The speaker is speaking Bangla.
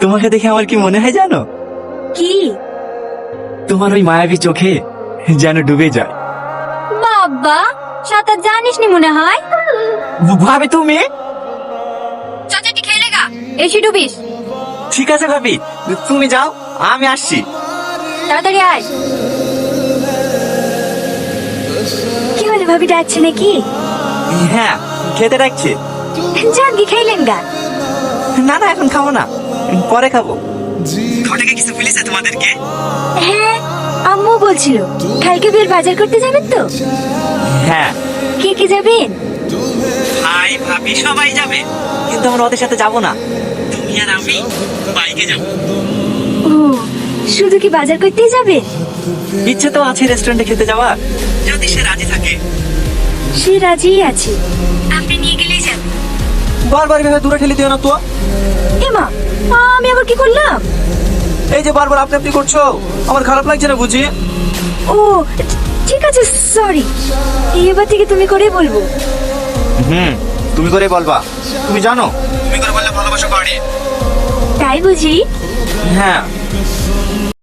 তোমাকে দেখে আমার কি মনে হয় জানো? কি? তোমার ওই মায়াবী চোখে যেন ডুবে যায়। বাবা, সাঁতার জানিস নি মনে হয়। ভাবি তুমি? চাচাটি খেলে গা, এসে ডুবিস। ঠিক আছে ভাবি, তুমি যাও, আমি আসছি। তাড়াতাড়ি আয়। কি হলো, ভাবি ডাকছে নাকি? হ্যাঁ, খেতে ডাকছে। জাগি খাইলেন গা? না না, এখন খাবো না, পরে খাবো। ঘটকে কিছু বলেছে তোমাদেরকে? হ্যাঁ, আম্মু বলছিল কালকে বের বাজার করতে যাবেন তো। হ্যাঁ, কে কে যাবেন? ভাই ভাবি সবাই যাবে, কিন্তু আমরা ওদের সাথে যাবো না। তুমি আর আমি বাইকে যাবো। ও, শুধু কি বাজার করতেই যাবে? ইচ্ছে তো আছে রেস্টুরেন্টে খেতে যাওয়ার, যদি সে রাজি থাকে। সে রাজিই আছে, আপনি নিয়ে গেলেই যান। বারবার এভাবে দূরে ঠেলে দিও না তো। এমা, আমি আবার কি করলাম? এই যে বারবার আপনি আপনি করছো, আমার খারাপ লাগছে না বুঝি? ও, ঠিক আছে, সরি। এবার থেকে তুমি করেই বলবো। তুমি করে বলবা। তুমি জানো তুমি করে বললে ভালোবাসা বাড়ে। তাই বুঝি? হ্যাঁ,